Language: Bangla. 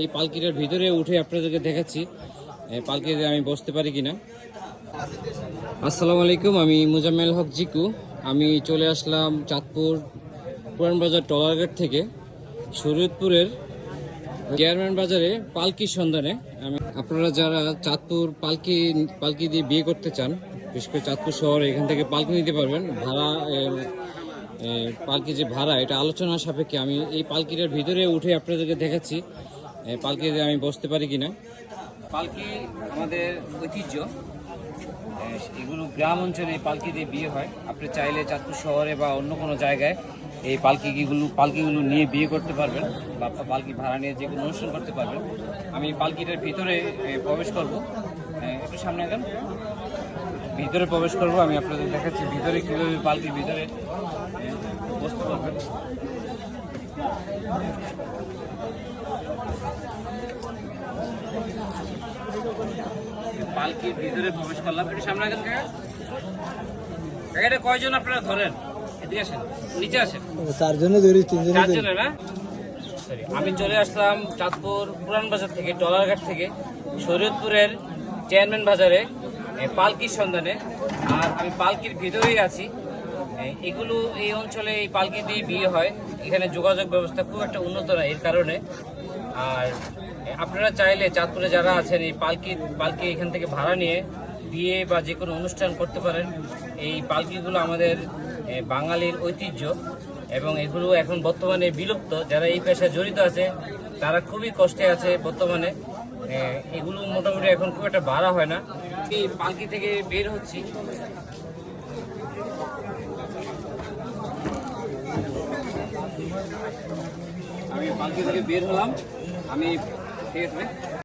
এই পালকিটার ভিতরে উঠে আপনাদেরকে দেখাচ্ছি পালকিতে আমি বসতে পারি কিনা। আসসালামু আলাইকুম, আমি মুজাম্মেল হক জিকু। আমি চলে আসলাম চাঁদপুর পুরান বাজার টলারঘাট থেকে শরীয়তপুরের চেয়ারম্যান বাজারে পালকির সন্ধানে। আপনারা যারা চাঁদপুর পালকি দিয়ে বিয়ে করতে চান, বিশেষ করে চাঁদপুর শহরে এখান থেকে পালকি নিতে পারবেন। ভাড়া পালকি যে ভাড়া, এটা আলোচনা সাপেক্ষে আমি এই পালকিটার ভিতরে উঠে আপনাদেরকে দেখাচ্ছি পালকিতে আমি বসতে পারি কিনা। পালকি আমাদের ঐতিহ্য, এগুলো গ্রাম অঞ্চলে এই পালকি দিয়ে বিয়ে হয়। আপনি চাইলে চাঁদপুর শহরে বা অন্য কোনো জায়গায় এই পালকিগুলো নিয়ে বিয়ে করতে পারবেন বা পালকি ভাড়া নিয়ে যে কোনো অনুষ্ঠান করতে পারবেন। আমি পালকিটার ভিতরে প্রবেশ করব, একটু সামনে আগান। ভিতরে প্রবেশ করব, আমি আপনাদের দেখাচ্ছি ভিতরে কীভাবে পালকির ভিতরে বসতে পারবেন। পালকির ভিতরে প্রবেশ করলাম, একটু সামনে আগান। এটা কয়জন আপনারা ধরেন? এদিকে আসেন, নিচে আসেন। চারজনের না? আমি চলে আসলাম চাঁদপুর পুরান বাজার থেকে, টলারঘাট থেকে শরীয়তপুরের চেয়ারম্যান বাজারে পালকির সন্ধানে। আর আমি পালকির ভিতরেই আছি। এগুলো এই অঞ্চলে এই পালকি দিয়ে বিয়ে হয়। এখানে যোগাযোগ ব্যবস্থা খুব একটা উন্নত না, এর কারণে। আর আপনারা চাইলে চাঁদপুরে যারা আছেন এই পালকি এখান থেকে ভাড়া নিয়ে বিয়ে বা যে কোনো অনুষ্ঠান করতে পারেন। এই পালকিগুলো আমাদের বাঙালির ঐতিহ্য এবং এগুলো এখন বর্তমানে বিলুপ্ত। যারা এই পেশায় জড়িত আছে তারা খুবই কষ্টে আছে বর্তমানে। এগুলো মোটামুটি এখন খুব একটা ভাড়া হয় না। এই পালকি থেকে বের হচ্ছি। আমি পালকি থেকে বের হলাম, ঠিক আছে।